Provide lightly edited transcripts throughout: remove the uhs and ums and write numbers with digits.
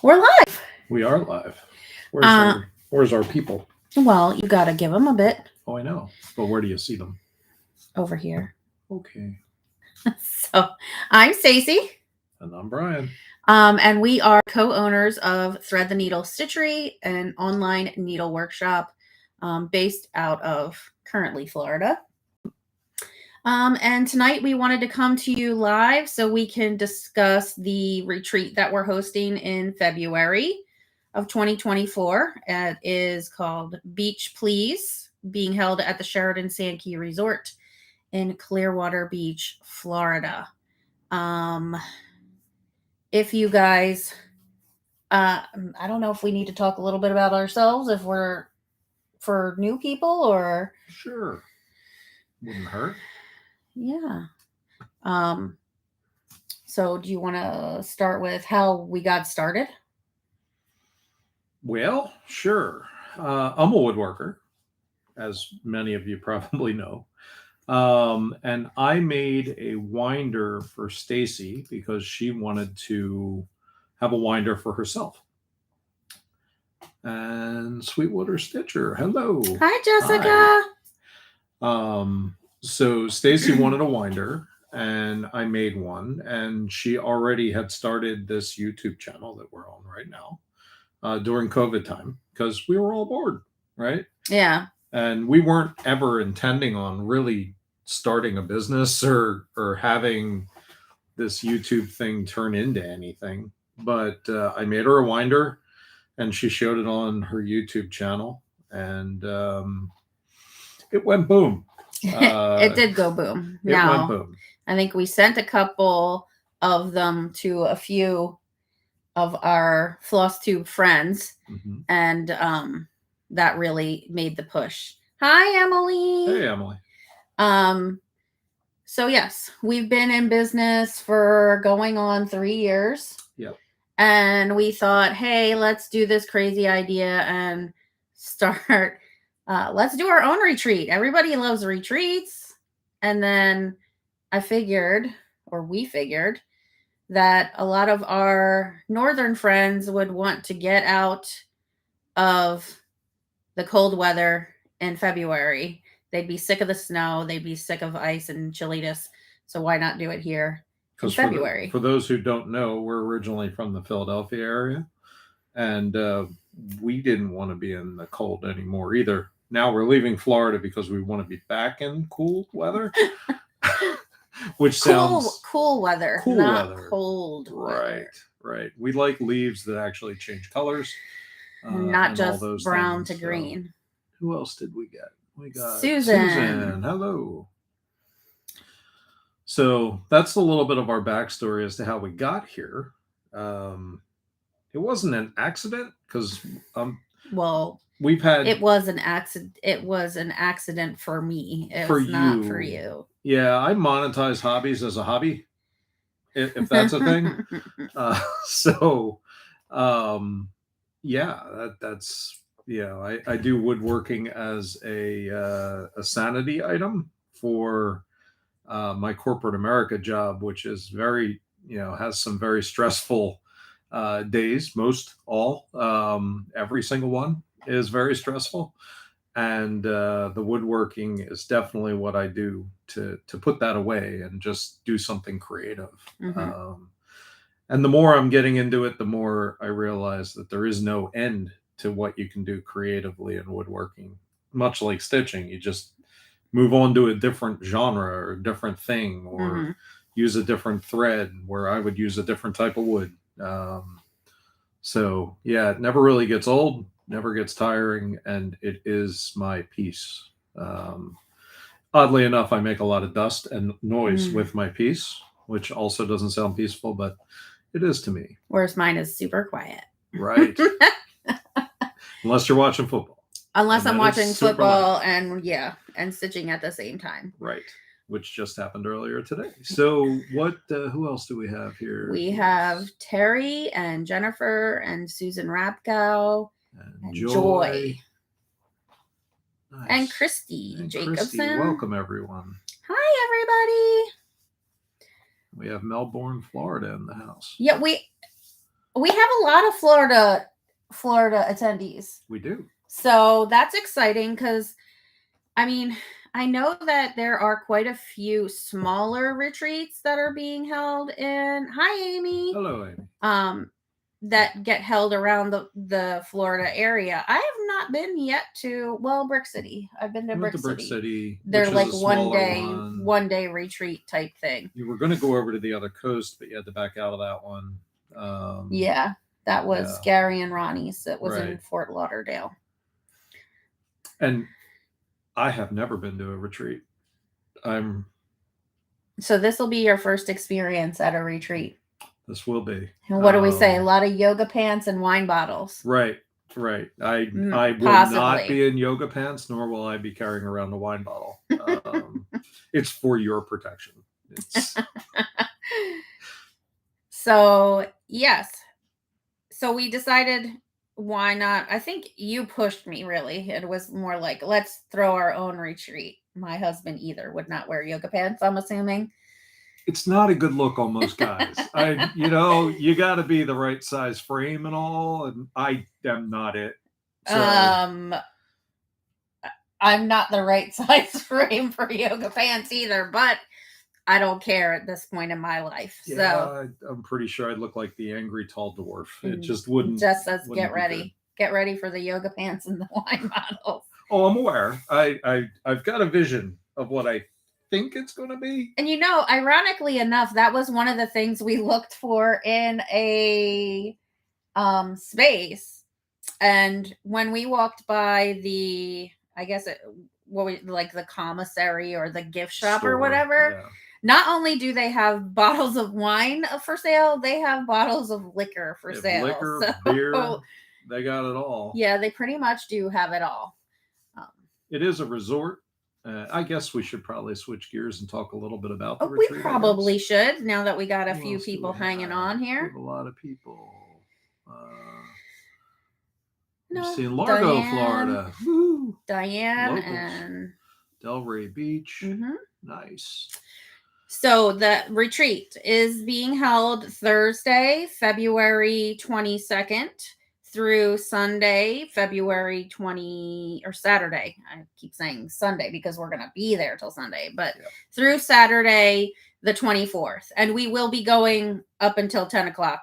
We're live. We are live. Uh, Where's our people? well, you got to give them a bit Oh, I know. But where do you see them? over here. Okay. So, I'm Stacy, And I'm Brian. and we are co-owners of Thread the Needle Stitchery, an online needle workshop based out of currently Florida. And tonight we wanted to come to you live so we can discuss the retreat that we're hosting in February of 2024. It is called Beach Please, being held at the Sheraton Sand Key Resort in Clearwater Beach, Florida. If you guys, I don't know if we need to talk a little bit about ourselves, if we're for new people or. Sure. Wouldn't hurt. Yeah. So do you want to start with how we got started? Well, sure. I'm a woodworker, as many of you probably know. And I made a winder for Stacy because she wanted to have a winder for herself. And Sweetwater Stitcher, hello. Hi, Jessica. Hi. So Stacy wanted a winder, and I made one, and she already had started this YouTube channel that we're on right now during COVID time because we were all bored, right? Yeah. And we weren't ever intending on really starting a business or having this YouTube thing turn into anything. But I made her a winder, and she showed it on her YouTube channel, and it went boom. It did go boom. It went boom. I think we sent a couple of them to a few of our floss tube friends, and that really made the push. Hi, Emily. Hey, Emily. So yes, we've been in business for going on 3 years. Yep. And we thought, hey, let's do this crazy idea and start. Let's do our own retreat. Everybody loves retreats. And then we figured that a lot of our northern friends would want to get out of the cold weather in February. They'd be sick of the snow. They'd be sick of ice and chilliness. So why not do it here in February? For those who don't know, we're originally from the Philadelphia area, and we didn't want to be in the cold anymore either. Now we're leaving Florida because we want to be back in cool weather. Which sounds cool weather, not cold weather. Right. We like leaves that actually change colors, not just brown to green. Who else did we get? We got Susan. Hello. So that's a little bit of our backstory as to how we got here. It wasn't an accident because it was an accident. It was an accident for me. It was not for you. Yeah, I monetize hobbies as a hobby, if that's a thing. I do woodworking as a sanity item for my corporate America job, which is very, has some very stressful days. Every single one is very stressful. And the woodworking is definitely what I do to put that away and just do something creative. And the more I'm getting into it, the more I realize that there is no end to what you can do creatively in woodworking. Much like stitching, you just move on to a different genre or a different thing, or use a different thread where I would use a different type of wood. So yeah, it never really gets old, never gets tiring, and it is my piece. Oddly enough, I make a lot of dust and noise with my piece, which also doesn't sound peaceful, but it is to me. Whereas mine is super quiet. Right. Unless you're watching football. Unless I'm watching football and stitching at the same time. Right. Which just happened earlier today. So who else do we have here? We have Terry and Jennifer and Susan Rapkow and Joy. Nice. And Christy Jacobson. Christy, welcome everyone. Hi everybody. We have Melbourne, Florida in the house. Yeah, We have a lot of Florida attendees. We do. So that's exciting because, I mean, I know that there are quite a few smaller retreats that are being held in. Hi, Amy. Hello, Amy. That get held around the Florida area. I have not been yet to Brick City. I've been to We went Brick to Brick City. City. They're which like is a one smaller day retreat type thing. You were going to go over to the other coast, but you had to back out of that one. Yeah, that was Gary and Ronnie's. It was in Fort Lauderdale. And I have never been to a retreat. So this will be your first experience at a retreat. This will be. And what do we say? A lot of yoga pants and wine bottles. Right. I will not be in yoga pants, nor will I be carrying around a wine bottle. It's for your protection. So, yes. So we decided, why not? I think you pushed me, really. It was more like, let's throw our own retreat. My husband either would not wear yoga pants, I'm assuming. It's not a good look on most guys. You got to be the right size frame and all, and I am not it. So. I'm not the right size frame for yoga pants either, but I don't care at this point in my life. Yeah, so I'm pretty sure I'd look like the angry tall dwarf. It just wouldn't. Just says, get ready. Get ready for the yoga pants and the wine bottles. Oh, I'm aware. I've got a vision of what I think it's going to be. And ironically enough, that was one of the things we looked for in a space. And when we walked by the, I guess the commissary or the gift shop or whatever, not only do they have bottles of wine for sale, they have bottles of liquor for sale. Liquor, beer, they got it all. Yeah, they pretty much do have it all. It is a resort. I guess we should probably switch gears and talk a little bit about the retreat. We probably should, now that we got a few people hanging on here. We have a lot of people. We've seen Largo, Diane, Florida. Woo. Diane Locals. And Delray Beach. Mm-hmm. Nice. So the retreat is being held Thursday, February 22nd through Sunday, February 20, or Saturday. I keep saying Sunday because we're going to be there till Sunday, but through Saturday, the 24th. And we will be going up until 10 o'clock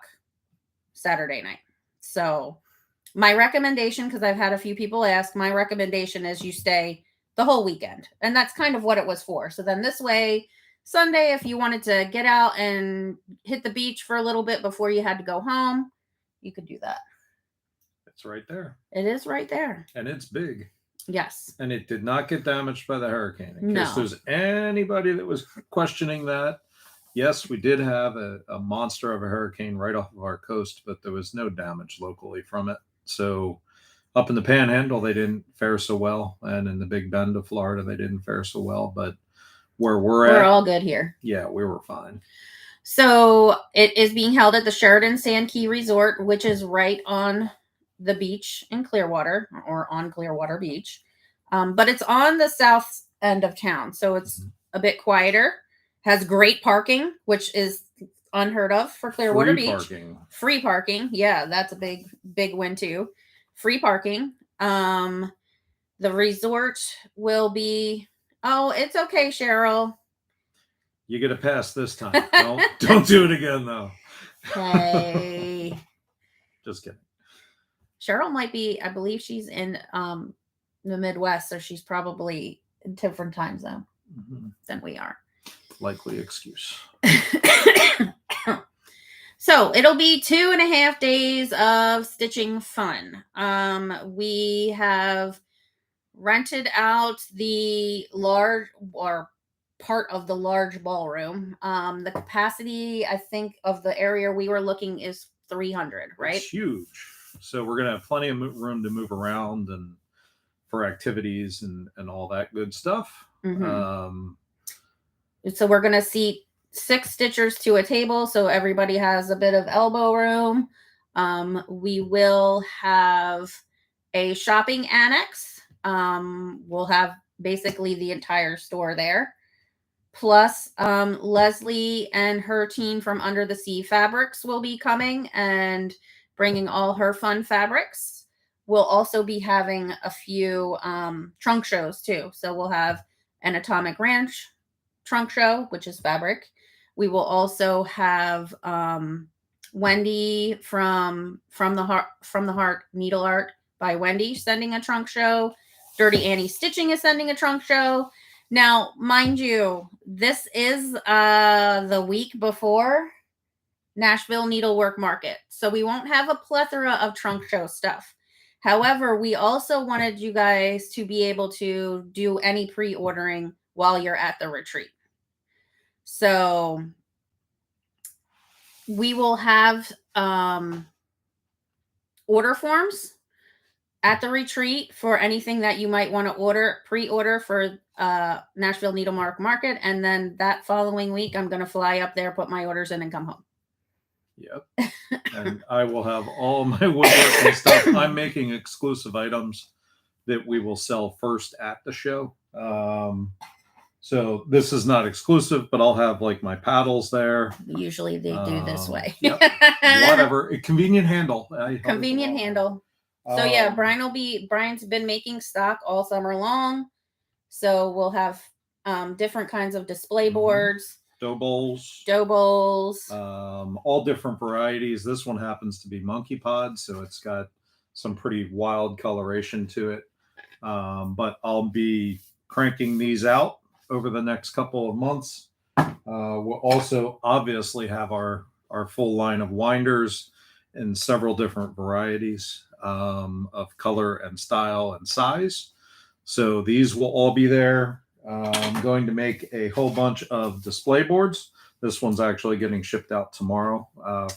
Saturday night. So my recommendation, because I've had a few people ask, my recommendation is you stay the whole weekend. And that's kind of what it was for. So then this way, Sunday, if you wanted to get out and hit the beach for a little bit before you had to go home, you could do that. It's right there. It is right there. And it's big. Yes. And it did not get damaged by the hurricane. In case there's anybody that was questioning that, yes, we did have a monster of a hurricane right off of our coast, but there was no damage locally from it. So up in the Panhandle, they didn't fare so well. And in the Big Bend of Florida, they didn't fare so well. But where we're all good here. Yeah, we were fine. So it is being held at the Sheraton Sand Key Resort, which is right on the beach in Clearwater, or on Clearwater Beach. But it's on the south end of town. So it's a bit quieter. Has great parking, which is unheard of for Clearwater Beach. Free parking. Yeah, that's a big win too. Free parking. The resort will be, it's okay, Cheryl. You get a pass this time. Don't do it again though. Hey. Just kidding. Cheryl might be, I believe she's in the Midwest, so she's probably in a different time zone than we are. Likely excuse. So it'll be 2.5 days of stitching fun. We have rented out the large, or part of the large ballroom. The capacity, I think, of the area we were looking is 300, right? It's huge. So we're going to have plenty of room to move around and for activities and all that good stuff. So we're going to seat 6 stitchers to a table, so everybody has a bit of elbow room. We will have a shopping annex. We'll have basically the entire store there. Plus, Leslie and her team from Under the Sea Fabrics will be coming and bringing all her fun fabrics. We'll also be having a few trunk shows too. So we'll have an Atomic Ranch trunk show, which is fabric. We will also have Wendy from the Heart Needle Art by Wendy sending a trunk show. Dirty Annie Stitching is sending a trunk show. Now, mind you, this is the week before Nashville Needlework Market, so we won't have a plethora of trunk show stuff. However, we also wanted you guys to be able to do any pre-ordering while you're at the retreat. So we will have order forms at the retreat for anything that you might want to pre-order for Nashville Needlework Market. And then that following week, I'm going to fly up there, put my orders in, and come home. Yep. And I will have all my woodworking stuff. I'm making exclusive items that we will sell first at the show. So this is not exclusive, but I'll have like my paddles there. Usually they do this way. Yep. Whatever. A convenient handle. Convenient handle. So yeah, Brian's been making stock all summer long. So we'll have different kinds of display boards. Dough bowls. All different varieties. This one happens to be monkey pod, so it's got some pretty wild coloration to it. But I'll be cranking these out over the next couple of months. We'll also obviously have our full line of winders in several different varieties of color and style and size. So these will all be there. I'm going to make a whole bunch of display boards. This one's actually getting shipped out tomorrow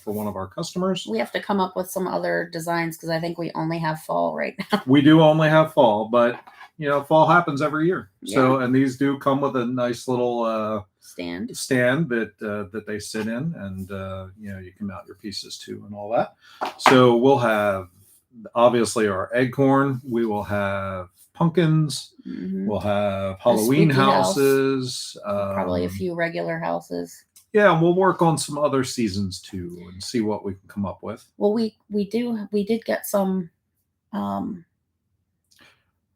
for one of our customers. We have to come up with some other designs because I think we only have fall right now. We do only have fall, but fall happens every year. Yeah. So, and these do come with a nice little stand that they sit in, and you can mount your pieces too and all that. So we'll have obviously our Eggcorn. We will have pumpkins. Mm-hmm. We'll have Halloween houses. Probably a few regular houses. Yeah, and we'll work on some other seasons too and see what we can come up with. Well, we did get some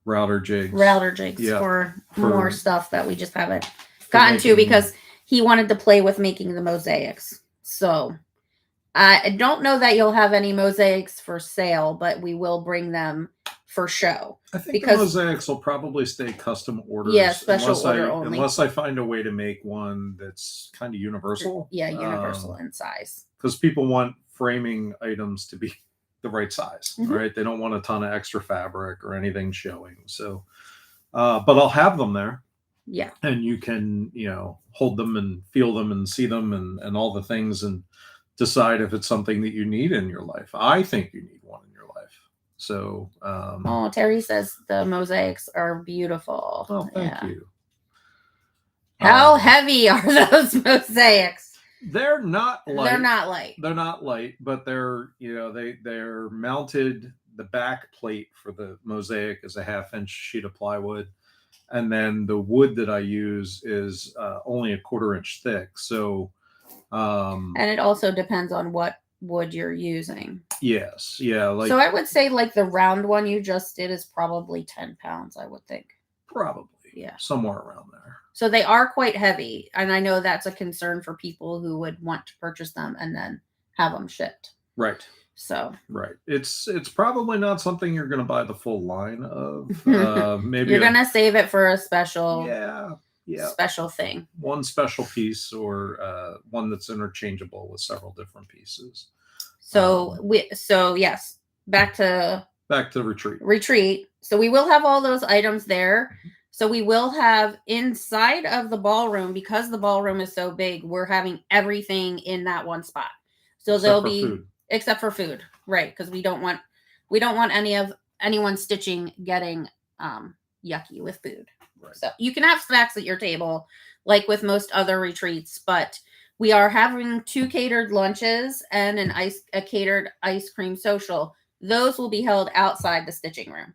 router jigs for more stuff that we just haven't gotten to because he wanted to play with making the mosaics. So I don't know that you'll have any mosaics for sale, but we will bring them for show. I think the mosaics will probably stay custom orders. Yeah, special order only. Unless I find a way to make one that's kind of universal. Yeah, universal in size. Because people want framing items to be the right size, mm-hmm. right? They don't want a ton of extra fabric or anything showing. So, but I'll have them there. Yeah. And you can, hold them and feel them and see them and all the things and decide if it's something that you need in your life. I think you need one in your life. So, Terry says the mosaics are beautiful. Oh, thank you. How heavy are those mosaics? They're not light. They're not light. They're not light, but they're, they're mounted. The back plate for the mosaic is a 1/2-inch sheet of plywood. And then the wood that I use is only a 1/4-inch thick. So, and it also depends on what wood you're using. Yes. Yeah. So I would say like the round one you just did is probably 10 pounds, I would think. Probably. Yeah. Somewhere around there. So they are quite heavy. And I know that's a concern for people who would want to purchase them and then have them shipped. Right. So. Right. It's probably not something you're going to buy the full line of. Maybe you're going to save it for a special. Yeah. Special thing. One special piece or one that's interchangeable with several different pieces. So yes, back to retreat. So we will have all those items there. Mm-hmm. So we will have inside of the ballroom, because the ballroom is so big, we're having everything in that one spot. So except for food, right? Because we don't want anyone stitching getting yucky with food. Right. So you can have snacks at your table, like with most other retreats, but we are having 2 catered lunches and a catered ice cream social. Those will be held outside the stitching room.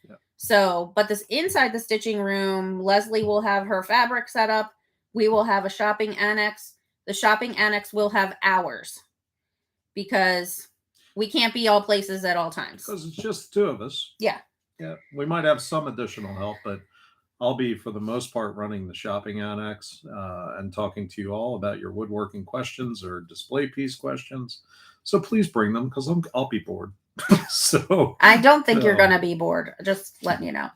Yep. So, but this inside the stitching room, Leslie will have her fabric set up. We will have a shopping annex. The shopping annex will have hours because we can't be all places at all times. Because it's just the two of us. Yeah. Yeah. We might have some additional help, but I'll be, for the most part, running the shopping annex and talking to you all about your woodworking questions or display piece questions. So please bring them, because I'll be bored. So I don't think you're going to be bored. Just letting you know.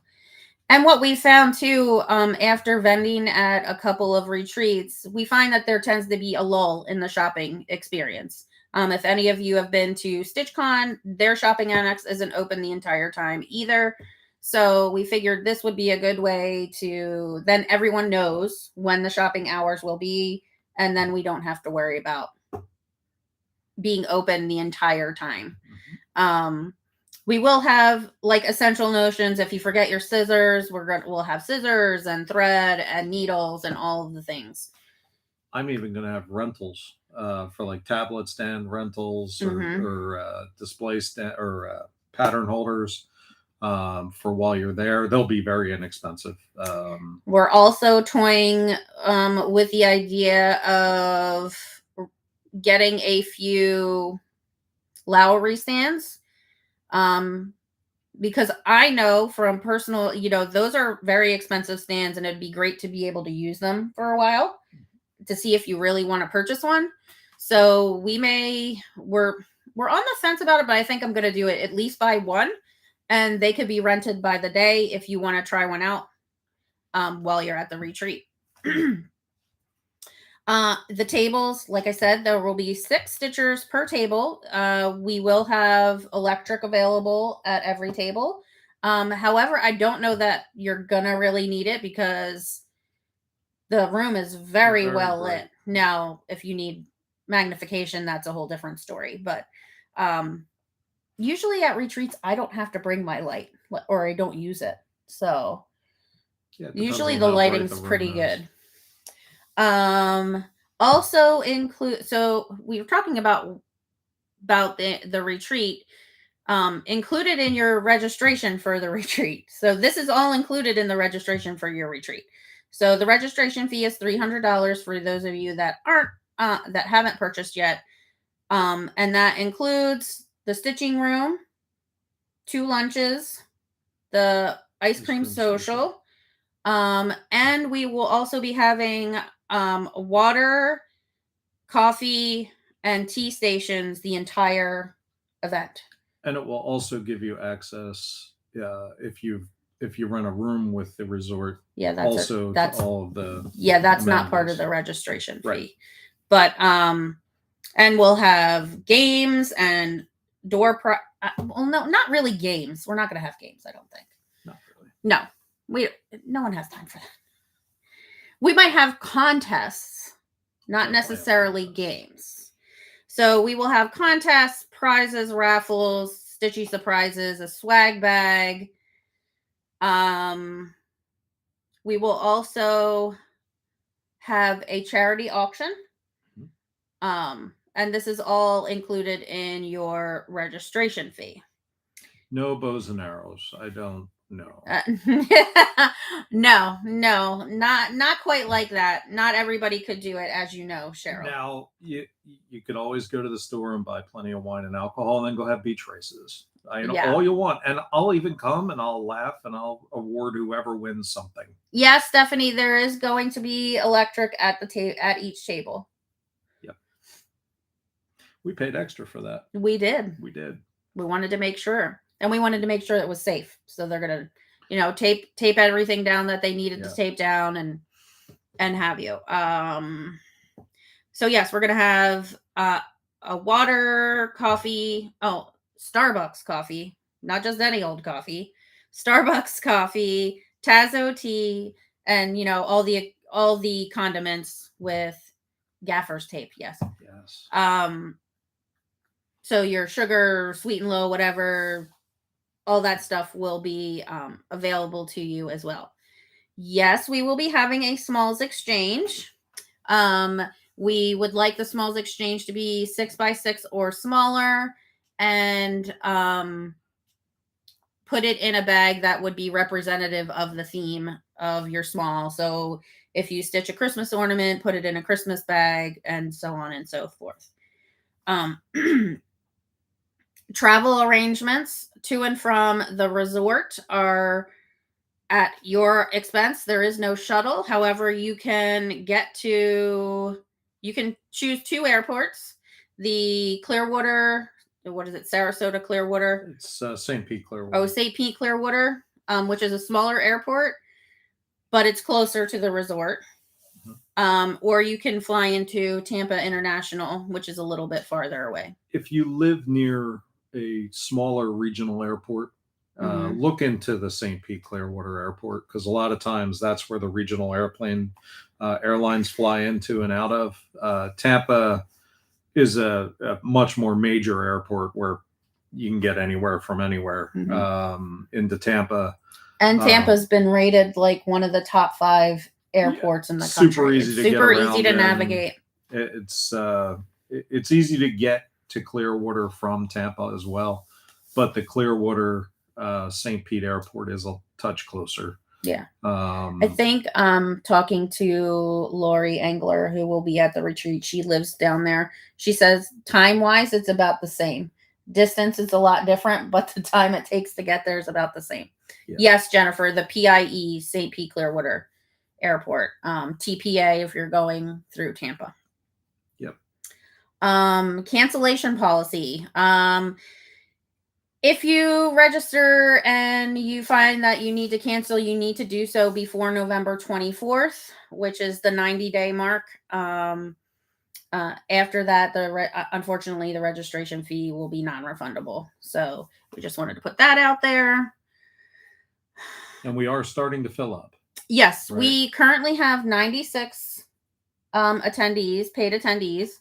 And what we found too, after vending at a couple of retreats, we find that there tends to be a lull in the shopping experience. If any of you have been to StitchCon, their shopping annex isn't open the entire time either. So we figured this would be a good way to, then everyone knows when the shopping hours will be, and then we don't have to worry about being open the entire time. We will have like essential notions. If you forget your scissors, we'll have scissors and thread and needles and all of the things. I'm even going to have rentals for like tablet stand rentals or display stand or pattern holders for while you're there. They'll be very inexpensive. We're also toying with the idea of getting a few Lowry stands. Because I know from personal, those are very expensive stands, and it'd be great to be able to use them for a while to see if you really want to purchase one. So we're on the fence about it, but I think I'm going to do it, at least buy one, and they could be rented by the day if you want to try one out while you're at the retreat. The tables, like I said, there will be 6 stitchers per table. We will have electric available at every table. However, I don't know that you're gonna really need it because the room is very well lit. Now, if you need magnification, that's a whole different story. But usually at retreats, I don't have to bring my light, or I don't use it. So usually the lighting's pretty good. Also include, so we were talking about the retreat, included in your registration for the retreat. So this is all included in the registration for your retreat. So the registration fee is $300 for those of you that that haven't purchased yet. And that includes the stitching room, 2 lunches, the ice cream social. And we will also be having water, coffee, and tea stations the entire event. And it will also give you access if you rent a room with the resort. Yeah, that's all of the. Yeah, that's not part of the registration fee. Right. But and we'll have games and well, no, not really games. We're not going to have games, I don't think. Not really. No, no one has time for that. We might have contests, not necessarily games. So we will have contests, prizes, raffles, stitchy surprises, a swag bag. We will also have a charity auction. And this is all included in your registration fee. No bows and arrows. I don't know. No, not quite like that. Not everybody could do it, as you know, Cheryl. Now, you could always go to the store and buy plenty of wine and alcohol and then go have beach races. All you want. And I'll even come and I'll laugh and I'll award whoever wins something. Yes, Stephanie, there is going to be electric at each table. Yep. We paid extra for that. We did. We wanted to make sure. And we wanted to make sure it was safe. So they're going to, tape everything down that they needed to tape down and have you. So yes, we're going to have a water, coffee. Oh, Starbucks coffee, not just any old coffee. Starbucks coffee, Tazo tea, and all the condiments with gaffer's tape. Yes. So your sugar, sweet and low, whatever, all that stuff will be available to you as well. Yes, we will be having a smalls exchange. We would like the smalls exchange to be 6x6 or smaller. And put it in a bag that would be representative of the theme of your small. So if you stitch a Christmas ornament, put it in a Christmas bag, and so on and so forth. Travel arrangements to and from the resort are at your expense. There is no shuttle. However, you can choose 2 airports. The Clearwater, what is it? Sarasota Clearwater. It's St. Pete Clearwater. Oh, St. Pete Clearwater, which is a smaller airport, but it's closer to the resort. Or you can fly into Tampa International, which is a little bit farther away. If you live near a smaller regional airport, look into the St. Pete Clearwater Airport, because a lot of times that's where the regional airlines fly into and out of. Tampa is a much more major airport where you can get anywhere from anywhere into Tampa. And Tampa's been rated like one of the top 5 airports in the country. Super easy to get super around, easy to navigate. It's easy to get to Clearwater from Tampa as well, but the Clearwater St. Pete Airport is a touch closer. Yeah. I think talking to Lori Engler, who will be at the retreat, she lives down there. She says time-wise, it's about the same. Distance is a lot different, but the time it takes to get there is about the same. Yeah. Yes, Jennifer, the PIE, St. Pete Clearwater Airport. TPA if you're going through Tampa. Yep. Cancellation policy. If you register and you find that you need to cancel, you need to do so before November 24th, which is the 90-day mark. After that, unfortunately, the registration fee will be non-refundable. So we just wanted to put that out there. And we are starting to fill up. Yes, right? We currently have 96 attendees, paid attendees.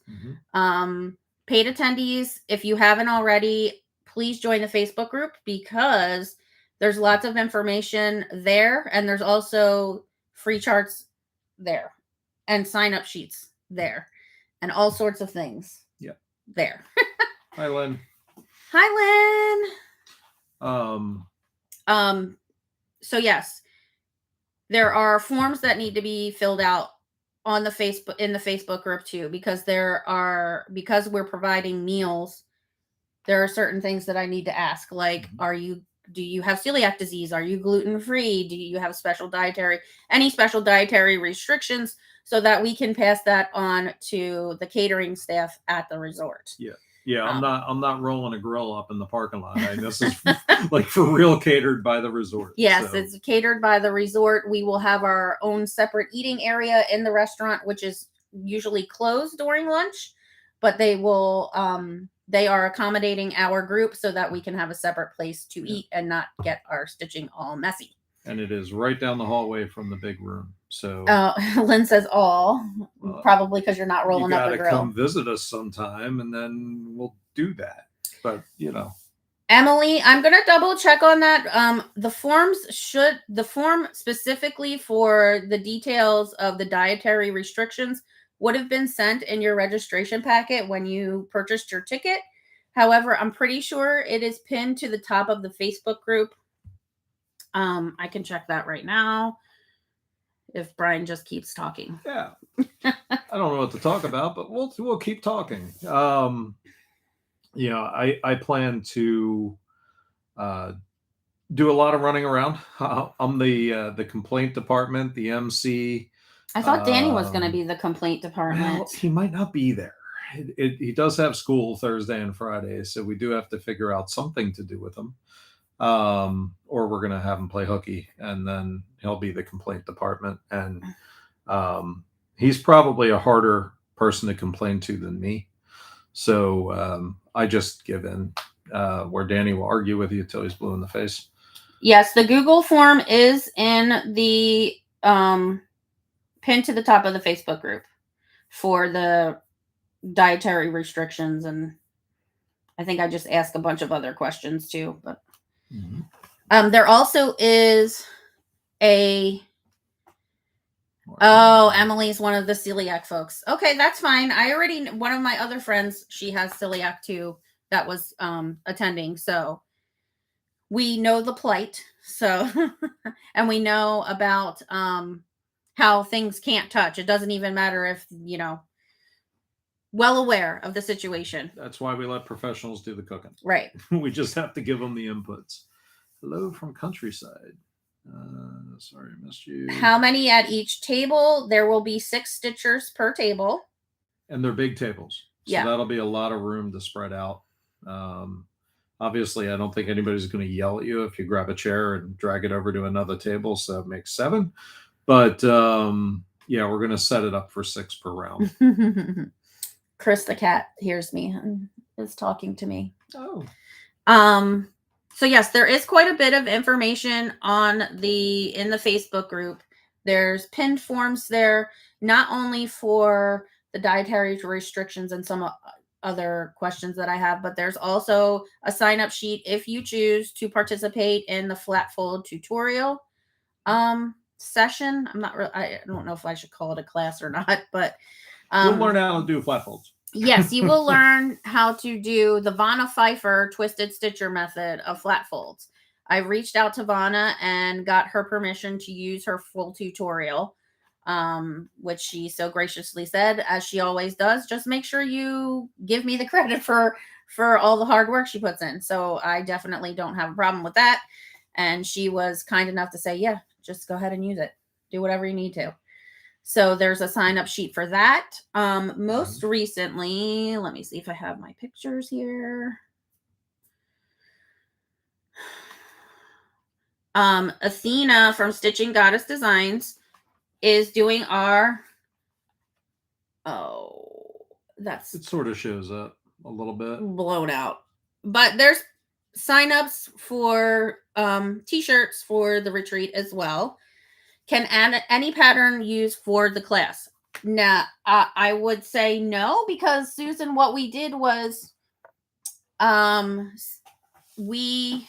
Paid attendees, if you haven't already, please join the Facebook group, because there's lots of information there, and there's also free charts there and sign-up sheets there and all sorts of things there. Hi, Lynn. Hi, Lynn. So yes, there are forms that need to be filled out on the Facebook group too, because because we're providing meals, there are certain things that I need to ask, like, do you have celiac disease? Are you gluten-free? Do you have any special dietary restrictions, so that we can pass that on to the catering staff at the resort. Yeah, I'm not rolling a grill up in the parking lot. This is like for real catered by the resort. Yes, so. It's catered by the resort. We will have our own separate eating area in the restaurant, which is usually closed during lunch, but they are accommodating our group so that we can have a separate place to eat and not get our stitching all messy. And it is right down the hallway from the big room. So Lynn says probably because you're not rolling up a grill. You gotta come visit us sometime, and then we'll do that. But Emily, I'm gonna double check on that. The form specifically for the details of the dietary restrictions would have been sent in your registration packet when you purchased your ticket. However, I'm pretty sure it is pinned to the top of the Facebook group. I can check that right now if Brian just keeps talking. Yeah. I don't know what to talk about, but we'll keep talking. I plan to do a lot of running around. I'm the complaint department, the MC. I thought Danny was going to be the complaint department. Well, he might not be there. He does have school Thursday and Friday, so we do have to figure out something to do with him. Or we're going to have him play hooky, and then he'll be the complaint department. And he's probably a harder person to complain to than me. So I just give in, where Danny will argue with you until he's blue in the face. Yes, the Google form is in the pinned to the top of the Facebook group for the dietary restrictions. And I think I just asked a bunch of other questions too, but there also is Emily's one of the celiac folks. Okay, that's fine. One of my other friends, she has celiac too, that was attending. So we know the plight. So, and we know about how things can't touch. It doesn't even matter if, well aware of the situation. That's why we let professionals do the cooking. Right. We just have to give them the inputs. Hello from Countryside. Sorry, I missed you. How many at each table? There will be 6 stitchers per table. And they're big tables. So yeah. That'll be a lot of room to spread out. Obviously, I don't think anybody's going to yell at you if you grab a chair and drag it over to another table. So it makes 7. But yeah, we're going to set it up for 6 per round. Chris the cat hears me and is talking to me. Oh. So yes, there is quite a bit of information in the Facebook group. There's pinned forms there, not only for the dietary restrictions and some other questions that I have, but there's also a sign-up sheet if you choose to participate in the flat fold tutorial session. I don't know if I should call it a class or not, but you'll learn how to do flat folds. Yes, you will learn how to do the Vanna Pfeiffer twisted stitcher method of flat folds. I reached out to Vanna and got her permission to use her full tutorial, which she so graciously said, as she always does, just make sure you give me the credit for all the hard work she puts in. So I definitely don't have a problem with that. And she was kind enough to say, yeah, just go ahead and use it. Do whatever you need to. So there's a sign-up sheet for that. Most recently, let me see if I have my pictures here. Athena from Stitching Goddess Designs is doing our... It sort of shows up a little bit. Blown out. But there's sign-ups for t-shirts for the retreat as well. Can add any pattern used for the class. Now, I would say no, because Susan, what we did was we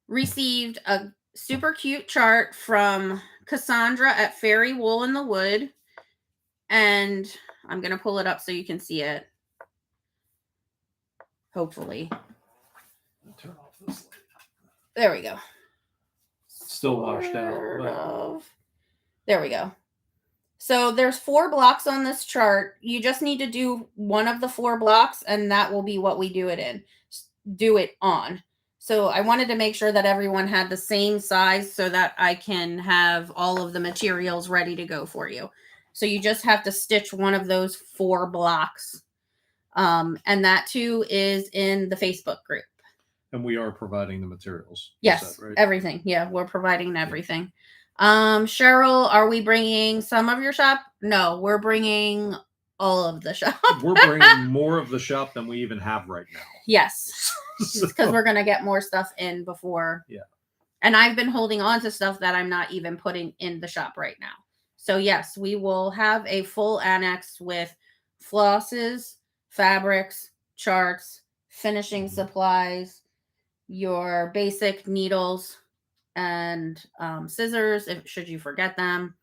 received a super cute chart from Cassandra at Fairy Wool in the Wood. And I'm going to pull it up so you can see it. Hopefully. Turn off this light. There we go. Still washed out. There we go. So there's 4 blocks on this chart. You just need to do one of the 4 blocks, and that will be what we do it on. So I wanted to make sure that everyone had the same size so that I can have all of the materials ready to go for you. So you just have to stitch one of those 4 blocks. And that too is in the Facebook group. And we are providing the materials. Yes, right? Everything. Yeah, we're providing everything. Cheryl, are we bringing some of your shop? No, we're bringing all of the shop. We're bringing more of the shop than we even have right now. Yes, because we're going to get more stuff in before. Yeah. And I've been holding on to stuff that I'm not even putting in the shop right now. So yes, we will have a full annex with flosses, fabrics, charts, finishing supplies, your basic needles and scissors, should you forget them.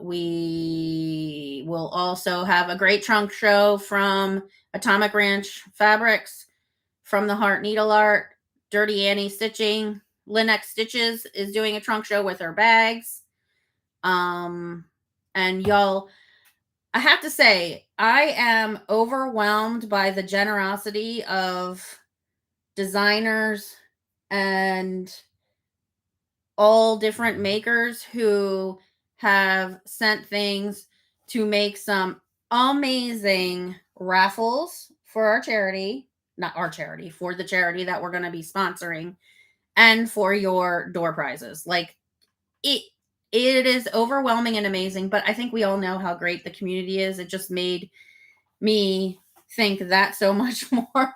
We will also have a great trunk show from Atomic Ranch Fabrics, From the Heart Needle Art, Dirty Annie Stitching. Linex Stitches is doing a trunk show with her bags. And y'all, I have to say, I am overwhelmed by the generosity of designers and all different makers who have sent things to make some amazing raffles for our charity, not our charity, for the charity that we're going to be sponsoring, and for your door prizes. Like it is overwhelming and amazing, but I think we all know how great the community is. It just made me think that so much more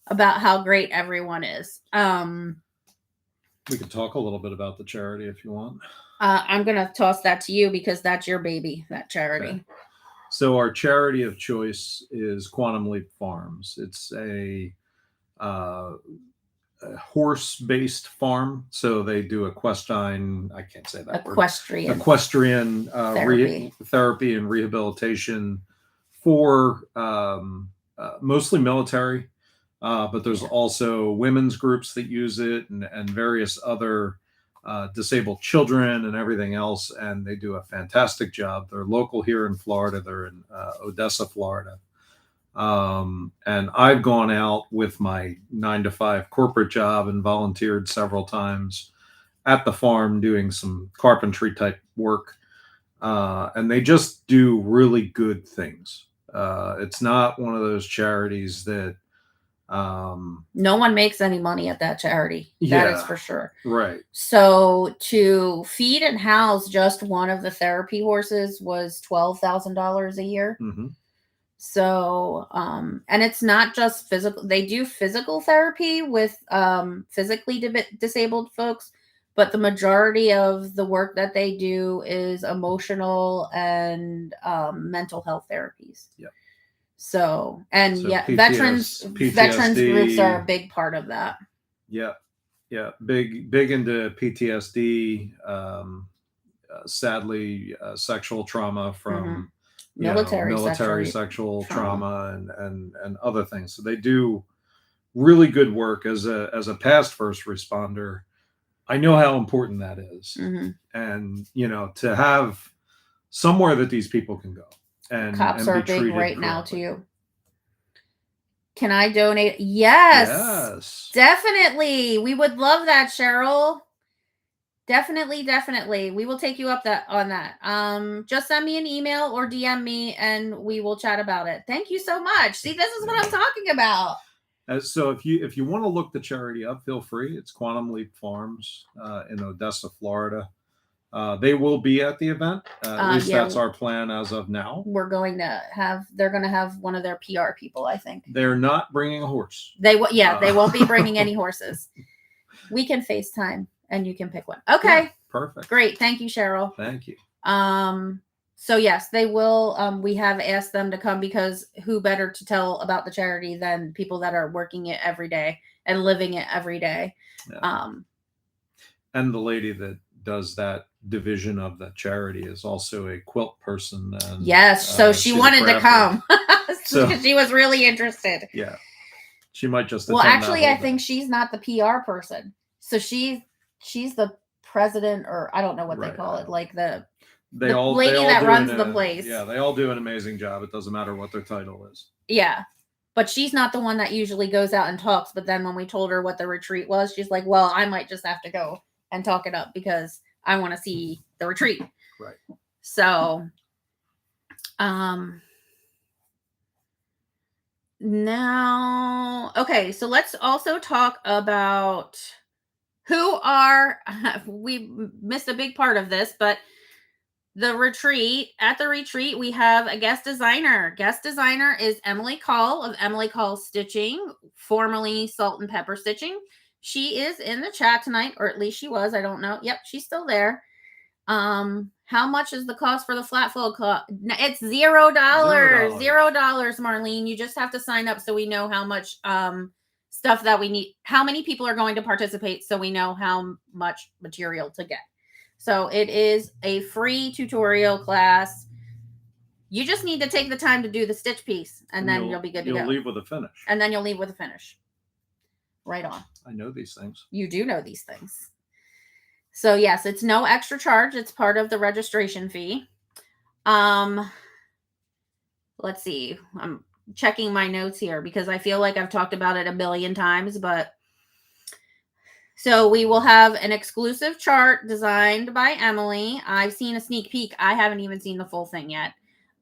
about how great everyone is. We could talk a little bit about the charity if you want. I'm going to toss that to you because that's your baby, that charity. Okay. So our charity of choice is Quantum Leap Farms. It's a horse-based farm. So they do equestrian, I can't say that word. Equestrian therapy and rehabilitation for mostly military. But there's also women's groups that use it, and various other disabled children and everything else. And they do a fantastic job. They're local here in Florida. They're in Odessa, Florida. And I've gone out with my 9 to 5 corporate job and volunteered several times at the farm doing some carpentry type work. And they just do really good things. It's not one of those charities that no one makes any money at that charity. That is for sure. Right. So to feed and house just one of the therapy horses was $12,000 a year. Mm-hmm. So, and it's not just physical. They do physical therapy with physically disabled folks, but the majority of the work that they do is emotional and mental health therapies. Yeah. So, and So yeah, PTSD, veterans groups are a big part of that. Yeah. Yeah. Big into PTSD. Sadly, sexual trauma from military sexual trauma and other things. So they do really good work. As a past first responder, I know how important that is. Mm-hmm. And to have somewhere that these people can go. And cops are big right now correctly. too. Can I donate? Yes. Definitely. We would love that, Cheryl. Definitely. We will take you up on that. Just send me an email or DM me and we will chat about it. Thank you so much. See, this is what I'm talking about. So if you want to look the charity up, feel free. It's Quantum Leap Farms in Odessa, Florida. They will be at the event. At least that's our plan as of now. They're going to have one of their PR people, I think. They're not bringing a horse. They won't be bringing any horses. We can FaceTime and you can pick one. Okay. Yeah, perfect. Great. Thank you, Cheryl. Thank you. So yes, they will. We have asked them to come because who better to tell about the charity than people that are working it every day and living it every day. Yeah. And the lady that does that division of that charity is also a quilt person. And, yes. So she wanted to come. So she was really interested. Yeah. She might just. Well, actually, I think she's not the PR person. So she's the president, or I don't know what they call it. Like the lady that runs the place. Yeah. They all do an amazing job. It doesn't matter what their title is. Yeah. But she's not the one that usually goes out and talks. But then when we told her what the retreat was, she's like, well, I might just have to go and talk it up because I want to see the retreat. Right. So, now, okay. So let's also talk about we missed a big part of this, but at the retreat, we have a guest designer. Guest designer is Emily Call of Emily Call Stitching, formerly Salt and Pepper Stitching. She is in the chat tonight, or at least she was. I don't know. Yep, she's still there. How much is the cost for the flat fold club? It's $0. $0, Marlene. You just have to sign up so we know how much stuff that we need, how many people are going to participate, so we know how much material to get. So it is a free tutorial class. You just need to take the time to do the stitch piece, and then you'll be good to go. You'll leave with a finish. And then you'll leave with a finish. Right on. I know these things. You do know these things. So yes, it's no extra charge. It's part of the registration fee. Let's see. I'm checking my notes here because I feel like I've talked about it a billion times, but so we will have an exclusive chart designed by Emily. I've seen a sneak peek. I haven't even seen the full thing yet.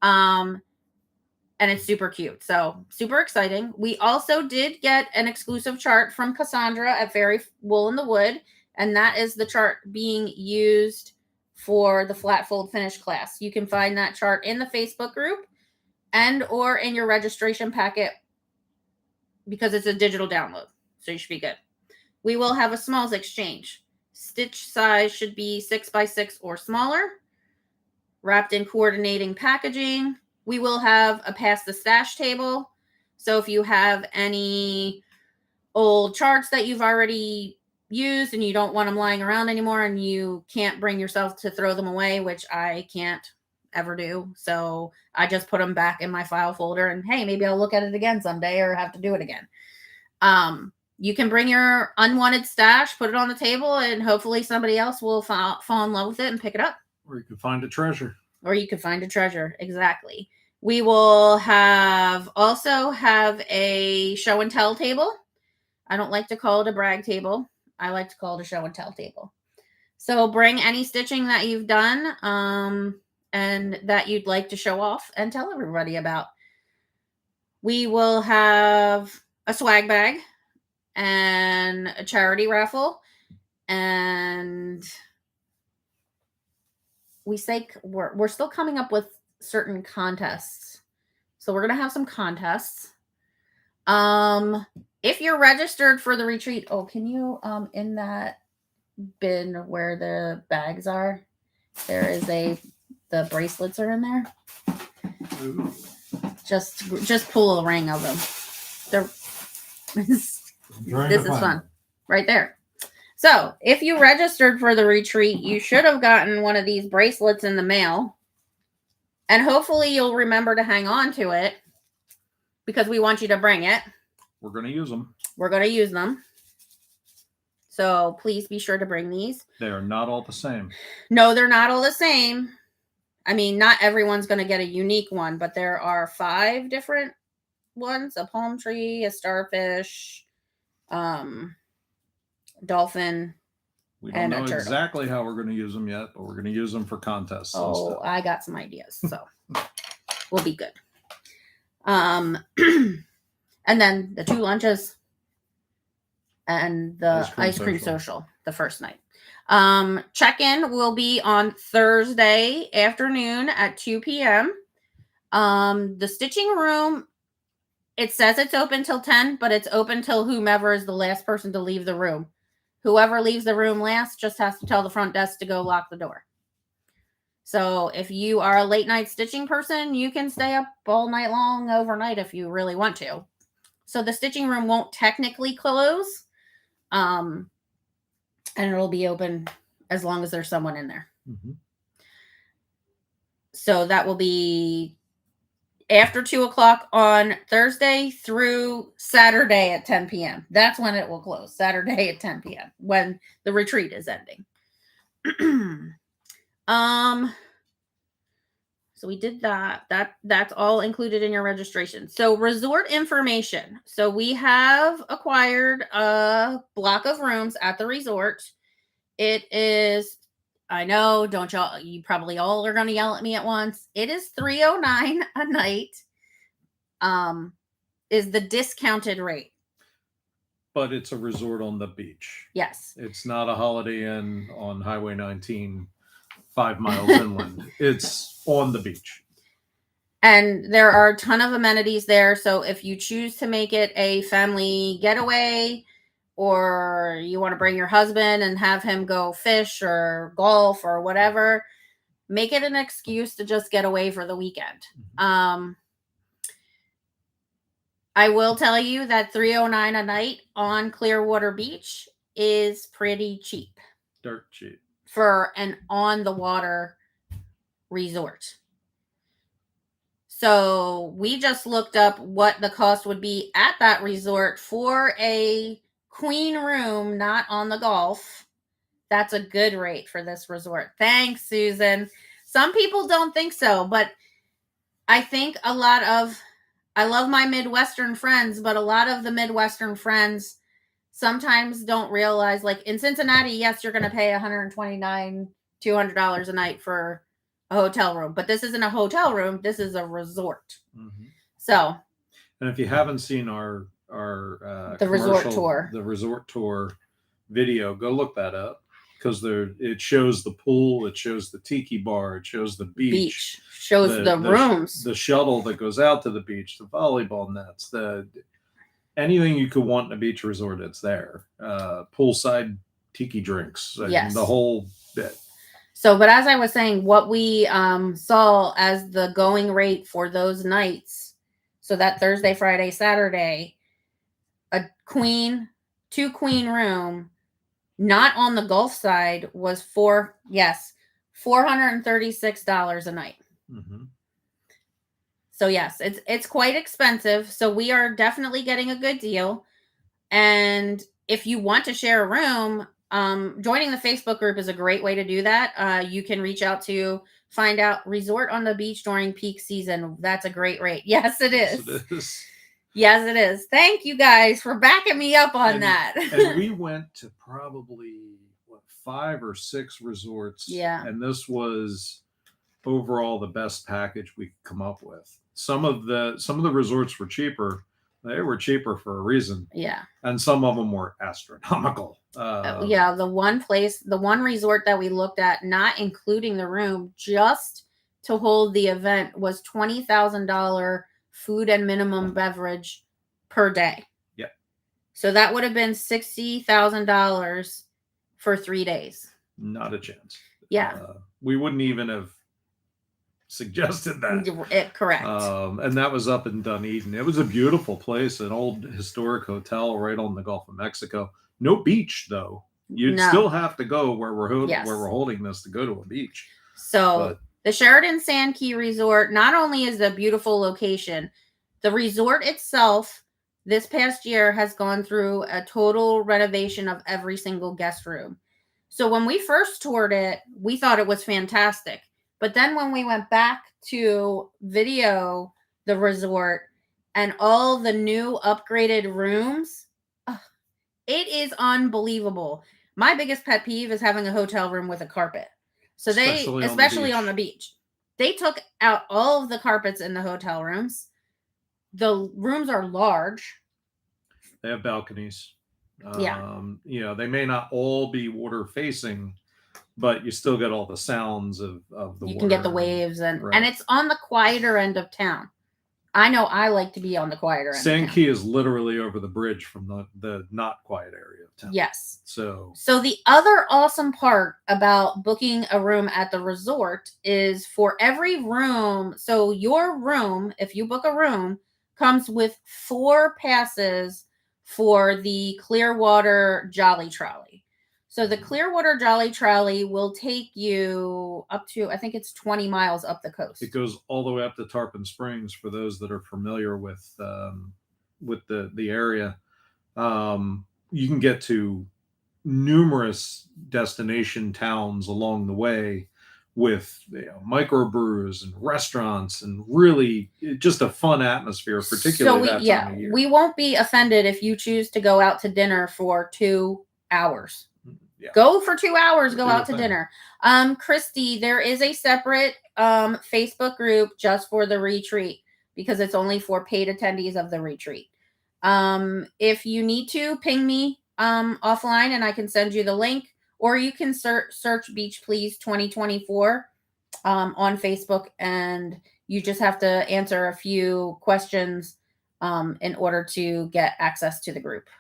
And it's super cute. So super exciting. We also did get an exclusive chart from Cassandra at Fairy Wool in the Wood. And that is the chart being used for the flat fold finish class. You can find that chart in the Facebook group and or in your registration packet because it's a digital download. So you should be good. We will have a smalls exchange. Stitch size should be 6x6 or smaller. Wrapped in coordinating packaging. We will have a pass the stash table. So if you have any old charts that you've already used and you don't want them lying around anymore and you can't bring yourself to throw them away, which I can't ever do. So I just put them back in my file folder and hey, maybe I'll look at it again someday or have to do it again. You can bring your unwanted stash, put it on the table, and hopefully somebody else will fall in love with it and pick it up. Or you can find a treasure. Exactly. We will also have a show and tell table. I don't like to call it a brag table. I like to call it a show and tell table. So bring any stitching that you've done and that you'd like to show off and tell everybody about. We will have a swag bag and a charity raffle, and we're still coming up with certain contests, so we're gonna have some contests. If you're registered for the retreat, can you in that bin where the bags are, the bracelets are in there. Ooh. Just pull a ring of them. This is fun. Right there. So if you registered for the retreat, you should have gotten one of these bracelets in the mail. And hopefully you'll remember to hang on to it because we want you to bring it. We're going to use them. So please be sure to bring these. They are not all the same. No, they're not all the same. I mean, not everyone's going to get a unique one, but there are 5 different ones: a palm tree, a starfish, dolphin. We don't know exactly how we're going to use them yet, but we're going to use them for contests. Oh, I got some ideas, so we'll be good. And then the 2 lunches and the ice cream social the first night. Check-in will be on Thursday afternoon at 2 p.m. The stitching room, it says it's open till 10, but it's open till whomever is the last person to leave the room. Whoever leaves the room last just has to tell the front desk to go lock the door. So if you are a late night stitching person, you can stay up all night long overnight if you really want to. So the stitching room won't technically close. And it'll be open as long as there's someone in there. Mm-hmm. So that will be after 2 o'clock on Thursday through Saturday at 10 p.m. That's when it will close. Saturday at 10 p.m. when the retreat is ending. So we did that. That's all included in your registration. So resort information. So we have acquired a block of rooms at the resort. It is, I know, you probably all are going to yell at me at once. It is $309 a night. Is the discounted rate. But it's a resort on the beach. Yes. It's not a Holiday Inn on Highway 19, 5 miles inland. It's on the beach. And there are a ton of amenities there. So if you choose to make it a family getaway, or you want to bring your husband and have him go fish or golf or whatever, make it an excuse to just get away for the weekend. Mm-hmm. I will tell you that $309 a night on Clearwater Beach is pretty cheap. Dirt cheap. For an on-the-water resort. So we just looked up what the cost would be at that resort for a queen room, not on the Gulf. That's a good rate for this resort. Thanks, Susan. Some people don't think so, but I think I love my Midwestern friends, but a lot of the Midwestern friends sometimes don't realize, like in Cincinnati, yes, you're going to pay $129, $200 a night for a hotel room, but this isn't a hotel room. This is a resort. Mm-hmm. So, and if you haven't seen our the resort tour video, go look that up, because it shows the pool, it shows the tiki bar, it shows the beach, shows the rooms, the shuttle that goes out to the beach, the volleyball nets, anything you could want in a beach resort, it's there. Poolside tiki drinks, yes, the whole bit. So, but as I was saying, what we saw as the going rate for those nights, so that Thursday, Friday, Saturday, a 2-queen room, not on the Gulf side, was $436 a night. Mm-hmm. So yes, it's quite expensive. So we are definitely getting a good deal. And if you want to share a room, joining the Facebook group is a great way to do that. You can reach out to find out resort on the beach during peak season. That's a great rate. Yes, it is. Yes, it is. Yes, it is. Thank you guys for backing me up on that. And we went to probably 5 or 6 resorts. Yeah. And this was overall the best package we could come up with. Some of the resorts were cheaper. They were cheaper for a reason. Yeah. And some of them were astronomical. Yeah, the one resort that we looked at, not including the room, just to hold the event, was $20,000 food and minimum beverage per day. Yeah. So that would have been $60,000 for 3 days. Not a chance. Yeah. We wouldn't even have suggested that. Correct. And that was up in Dunedin. It was a beautiful place, an old historic hotel right on the Gulf of Mexico. No beach though. You'd still have to go where we're holding this to go to a beach. So the Sheraton Sand Key Resort not only is a beautiful location, the resort itself this past year has gone through a total renovation of every single guest room. So when we first toured it, we thought it was fantastic. But then when we went back to video the resort and all the new upgraded rooms, it is unbelievable. My biggest pet peeve is having a hotel room with a carpet. So especially on the beach, they took out all of the carpets in the hotel rooms. The rooms are large. They have balconies. Yeah. They may not all be water facing, but you still get all the sounds of the water. You can get the waves, and it's on the quieter end of town. I know I like to be on the quieter end. Sand Key is literally over the bridge from the not quiet area of town. Yes. So the other awesome part about booking a room at the resort is for every room. So your room, if you book a room, comes with 4 passes for the Clearwater Jolly Trolley. So the Clearwater Jolly Trolley will take you up to, I think it's 20 miles up the coast. It goes all the way up to Tarpon Springs for those that are familiar with the area. You can get to numerous destination towns along the way with microbrews and restaurants, and really just a fun atmosphere, particularly that time of year. We won't be offended if you choose to go out to dinner for 2 hours. Yeah. Go for 2 hours, go out to dinner. Christy, there is a separate Facebook group just for the retreat because it's only for paid attendees of the retreat. If you need to, ping me offline and I can send you the link, or you can search Beach Please 2024 on Facebook, and you just have to answer a few questions in order to get access to the group.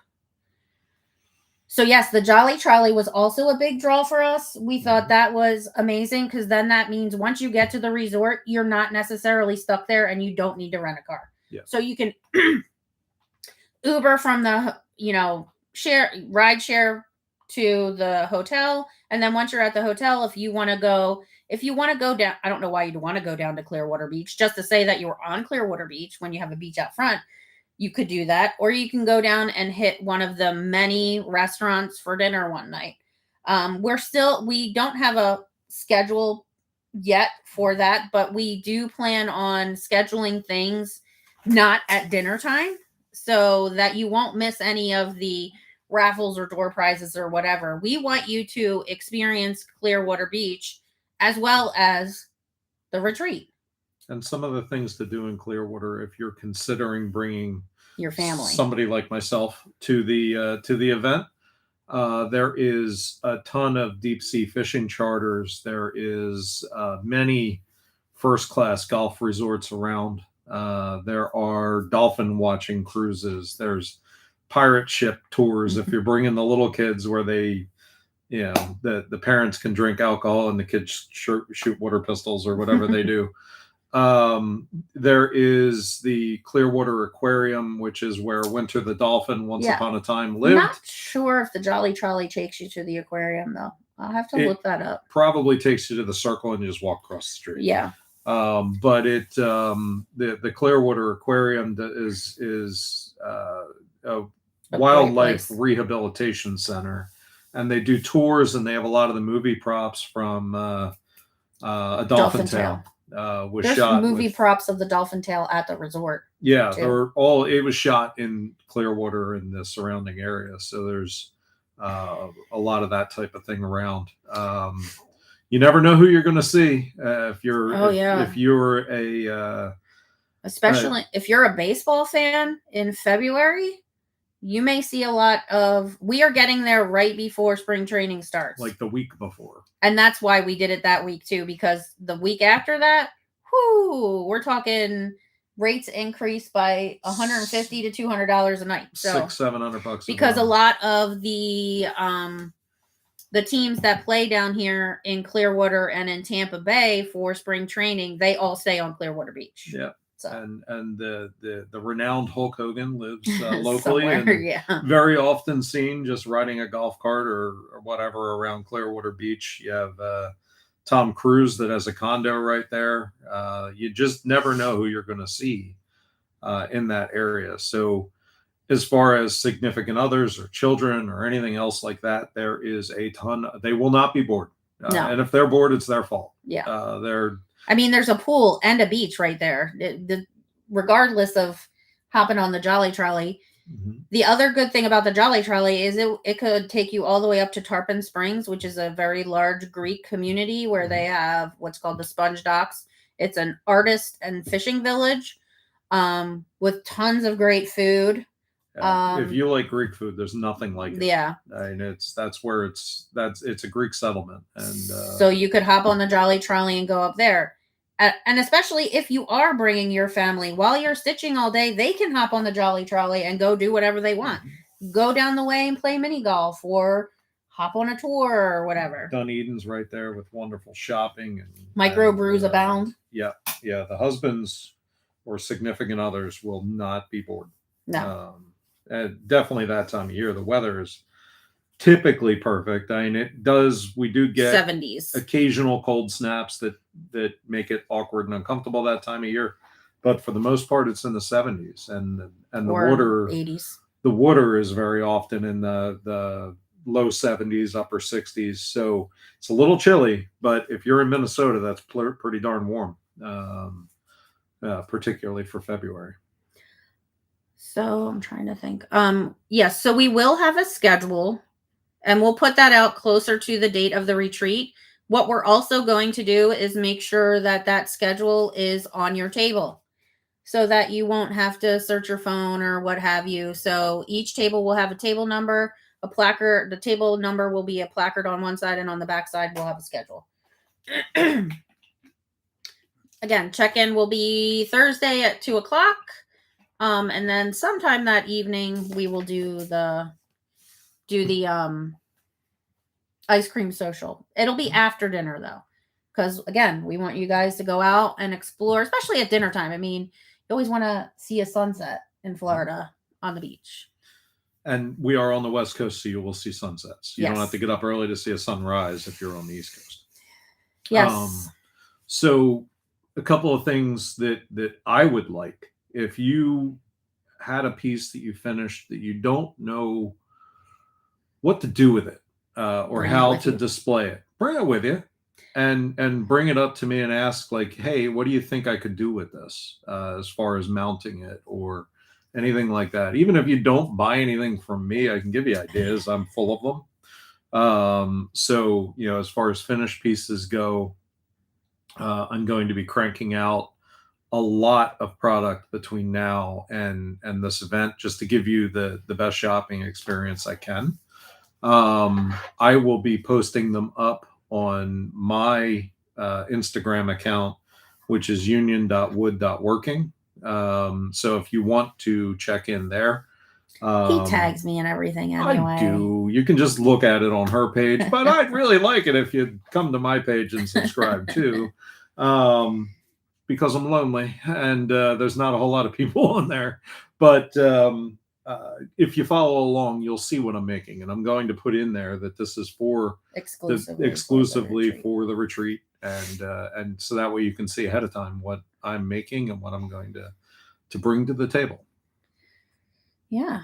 So yes, the Jolly Trolley was also a big draw for us. We thought that was amazing because then that means once you get to the resort, you're not necessarily stuck there and you don't need to rent a car. Yeah. So you can Uber from the, ride share to the hotel. And then once you're at the hotel, if you want to go down, I don't know why you'd want to go down to Clearwater Beach, just to say that you were on Clearwater Beach when you have a beach out front. You could do that, or you can go down and hit one of the many restaurants for dinner one night. We don't have a schedule yet for that, but we do plan on scheduling things not at dinner time so that you won't miss any of the raffles or door prizes or whatever. We want you to experience Clearwater Beach as well as the retreat. And some of the things to do in Clearwater, if you're considering bringing your family, somebody like myself, to the event, there is a ton of deep sea fishing charters. There is many first-class golf resorts around. There are dolphin watching cruises. There's pirate ship tours if you're bringing the little kids, where they, the parents can drink alcohol and the kids shoot water pistols or whatever they do. There is the Clearwater Aquarium, which is where Winter the dolphin once upon a time lived. Not sure if the Jolly Trolley takes you to the aquarium though. I'll have to look that up. Probably takes you to the circle and you just walk across the street. Yeah. But the Clearwater Aquarium is wildlife rehabilitation center, and they do tours, and they have a lot of the movie props from a dolphin tail. Was There's shot movie with, props of the dolphin tail at the resort. yeah, it was shot in Clearwater and the surrounding area. So there's a lot of that type of thing around. You never know who you're going to see if you're especially if you're a baseball fan in February. You may see a lot of. We are getting there right before spring training starts, like the week before, and that's why we did it that week too. Because the week after that, we're talking rates increase by $150 to $200 a night. So $600-700 because a lot of the teams that play down here in Clearwater and in Tampa Bay for spring training, they all stay on Clearwater Beach. Yeah. So. And the renowned Hulk Hogan lives locally and yeah. very often seen just riding a golf cart or whatever around Clearwater Beach. You have Tom Cruise that has a condo right there. You just never know who you're going to see in that area. So as far as significant others or children or anything else like that, there is a ton. They will not be bored. No. And if they're bored, it's their fault. Yeah. There's a pool and a beach right there. Regardless of hopping on the Jolly Trolley. Mm-hmm. The other good thing about the Jolly Trolley is it could take you all the way up to Tarpon Springs, which is a very large Greek community where they have what's called the Sponge Docks. It's an artist and fishing village with tons of great food. If you like Greek food, there's nothing like it. Yeah, I mean, it's a Greek settlement, and so you could hop on the Jolly Trolley and go up there, and especially if you are bringing your family while you're stitching all day, they can hop on the Jolly Trolley and go do whatever they want. Go down the way and play mini golf or hop on a tour or whatever. Dunedin's right there with wonderful shopping and microbrews abound. Yeah. The husbands or significant others will not be bored. No. Definitely that time of year. The weather is typically perfect. I mean, we do get 70s. Occasional cold snaps that make it awkward and uncomfortable that time of year. But for the most part, it's in the 70s and the water 80s. The water is very often in the low 70s, upper 60s. So it's a little chilly, but if you're in Minnesota, that's pretty darn warm, particularly for February. So I'm trying to think. Yes, so we will have a schedule and we'll put that out closer to the date of the retreat. What we're also going to do is make sure that schedule is on your table so that you won't have to search your phone or what have you. So each table will have a table number, a placard. The table number will be a placard on one side, and on the back side we'll have a schedule. Again, check-in will be Thursday at 2:00. And then sometime that evening we will do the ice cream social. It'll be after dinner though, because again, we want you guys to go out and explore, especially at dinner time. I mean, you always want to see a sunset in Florida on the beach. And we are on the West Coast, so you will see sunsets. You don't have to get up early to see a sunrise if you're on the East Coast. Yes. So a couple of things that I would like, if you had a piece that you finished that you don't know what to do with it or how to display it, bring it with you and bring it up to me and ask like, hey, what do you think I could do with this as far as mounting it or anything like that? Even if you don't buy anything from me, I can give you ideas. I'm full of them. So, as far as finished pieces go, I'm going to be cranking out a lot of product between now and this event just to give you the best shopping experience I can. I will be posting them up on my Instagram account, which is union.wood.working. So if you want to check in there, he tags me and everything anyway. I do. You can just look at it on her page, but I'd really like it if you'd come to my page and subscribe too, because I'm lonely and there's not a whole lot of people on there. But if you follow along, you'll see what I'm making, and I'm going to put in there that this is for exclusively for the retreat, and so that way you can see ahead of time what I'm making and what I'm going to bring to the table. Yeah.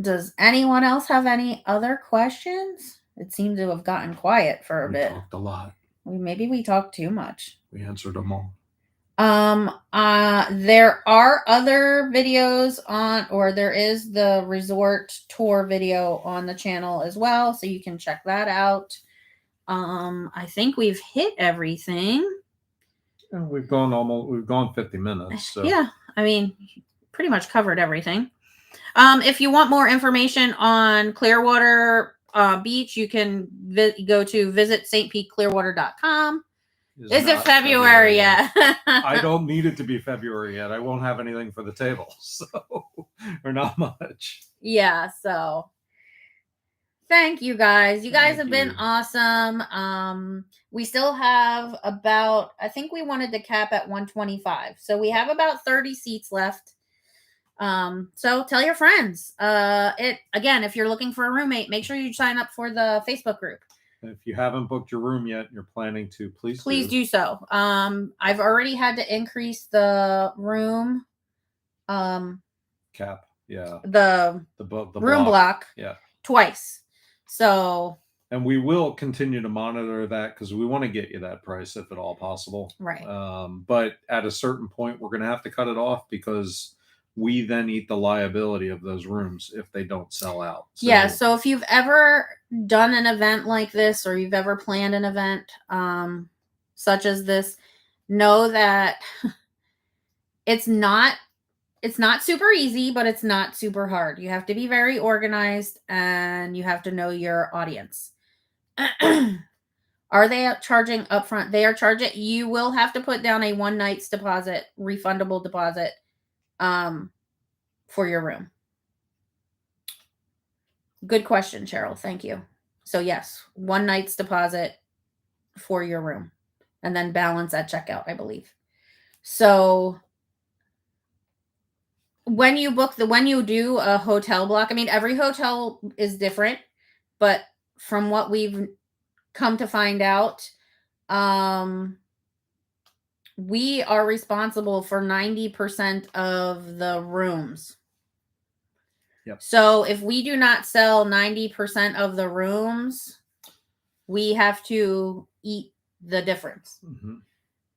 Does anyone else have any other questions? It seemed to have gotten quiet for a bit. We talked a lot. Maybe we talked too much. We answered them all. There are other videos or there is the resort tour video on the channel as well, so you can check that out. I think we've hit everything. And we've gone 50 minutes. So. Yeah, I mean, pretty much covered everything. If you want more information on Clearwater Beach, you can go to visitstpeakclearwater.com. Is it February yet? I don't need it to be February yet. I won't have anything for the table, so or not much. Yeah, so thank you guys. You guys have been awesome. We still have about, I think we wanted to cap at 125. So we have about 30 seats left. So tell your friends. Again, if you're looking for a roommate, make sure you sign up for the Facebook group. If you haven't booked your room yet and you're planning to, please do so. I've already had to increase the room cap. Yeah. The room block. Yeah. Twice. So. And we will continue to monitor that because we want to get you that price if at all possible. Right. But at a certain point, we're going to have to cut it off because we then eat the liability of those rooms if they don't sell out. So, yeah. So if you've ever done an event like this or you've ever planned an event such as this, know that it's not super easy, but it's not super hard. You have to be very organized and you have to know your audience. Are they charging upfront? They are charging. You will have to put down a one night's deposit, refundable deposit, for your room. Good question, Cheryl. Thank you. So yes, one night's deposit for your room and then balance at checkout, I believe. So when you do a hotel block, I mean, every hotel is different, but from what we've come to find out, we are responsible for 90% of the rooms. Yep. So if we do not sell 90% of the rooms, we have to eat the difference,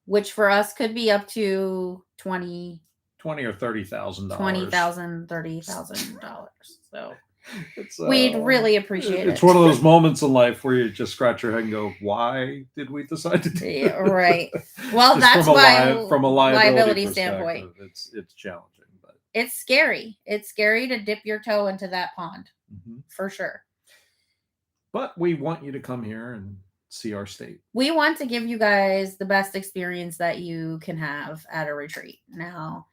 which for us could be up to $20,000 or $30,000. $20,000, $30,000. So we'd really appreciate it. It's one of those moments in life where you just scratch your head and go, why did we decide to do that? Right. Well, that's why from a liability standpoint, it's challenging. But it's scary. It's scary to dip your toe into that pond, for sure. But we want you to come here and see our state. We want to give you guys the best experience that you can have at a retreat. Now,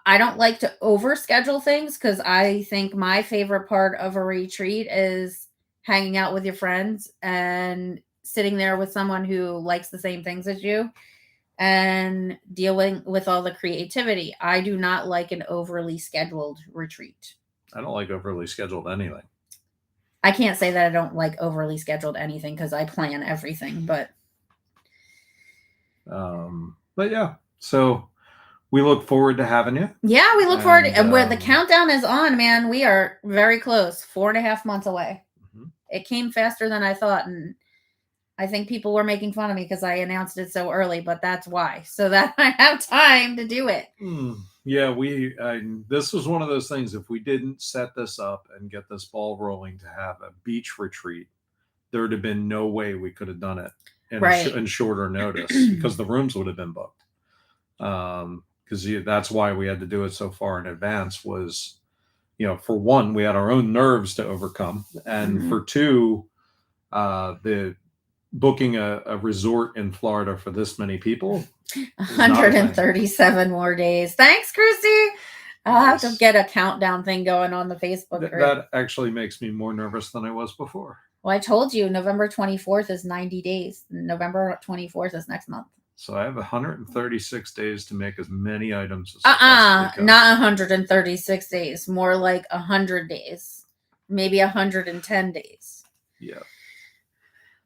I don't like to overschedule things because I think my favorite part of a retreat is hanging out with your friends and sitting there with someone who likes the same things as you and dealing with all the creativity. I do not like an overly scheduled retreat. I don't like overly scheduled anything. I can't say that I don't like overly scheduled anything because I plan everything, but yeah, so we look forward to having you. Yeah, we look forward to where the countdown is on, man. We are very close, 4.5 months away. It came faster than I thought, and I think people were making fun of me because I announced it so early, but that's why, so that I have time to do it. Yeah, this was one of those things. If we didn't set this up and get this ball rolling to have a beach retreat, there would have been no way we could have done it in shorter notice because the rooms would have been booked. Because that's why we had to do it so far in advance was, for one, we had our own nerves to overcome. And for two, the booking a resort in Florida for this many people. 137 more days. Thanks, Christy. I'll have to get a countdown thing going on the Facebook group. That actually makes me more nervous than I was before. Well, I told you November 24th is 90 days. November 24th is next month. So I have 136 days to make as many items as possible. Not 136 days. More like 100 days. Maybe 110 days. Yeah.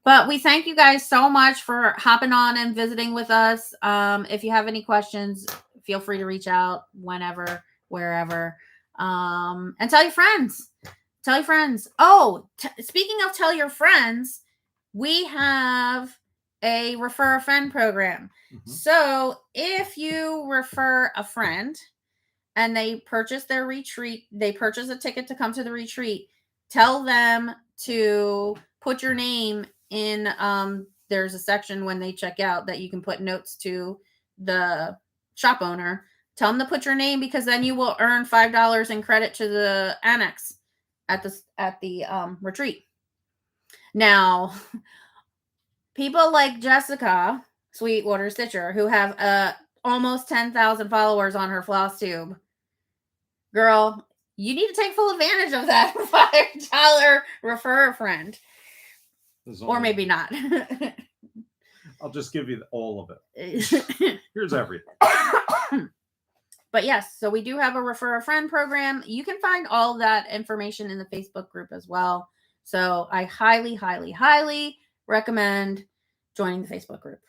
But we thank you guys so much for hopping on and visiting with us. If you have any questions, feel free to reach out whenever, wherever. And tell your friends. Tell your friends. Oh, speaking of tell your friends, we have a refer a friend program. Mm-hmm. So if you refer a friend and they purchase their retreat, they purchase a ticket to come to the retreat, tell them to put your name in. There's a section when they check out that you can put notes to the shop owner. Tell them to put your name, because then you will earn $5 in credit to the annex at the retreat. Now, people like Jessica Sweetwater Stitcher, who have almost 10,000 followers on her floss tube, girl, you need to take full advantage of that $5 refer a friend. Or maybe not. I'll just give you all of it. Here's everything. But yes, so we do have a refer a friend program. You can find all that information in the Facebook group as well. So I highly, highly, highly recommend joining the Facebook group,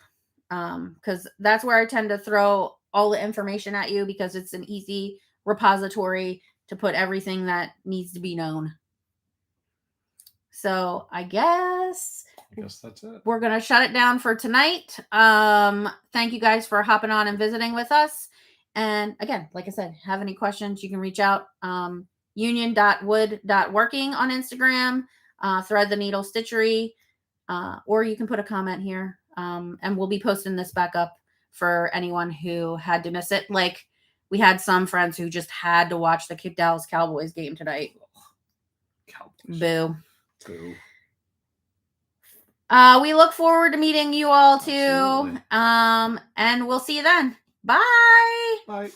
because that's where I tend to throw all the information at you, because it's an easy repository to put everything that needs to be known. So I guess that's it. We're going to shut it down for tonight. Thank you guys for hopping on and visiting with us. And again, like I said, have any questions, you can reach out. Union.wood.working on Instagram, Thread the Needle Stitchery, or you can put a comment here. And we'll be posting this back up for anyone who had to miss it. Like, we had some friends who just had to watch the Dallas Cowboys game tonight. Cowboys. Boo. Boo. We look forward to meeting you all too. Absolutely. And we'll see you then. Bye. Bye.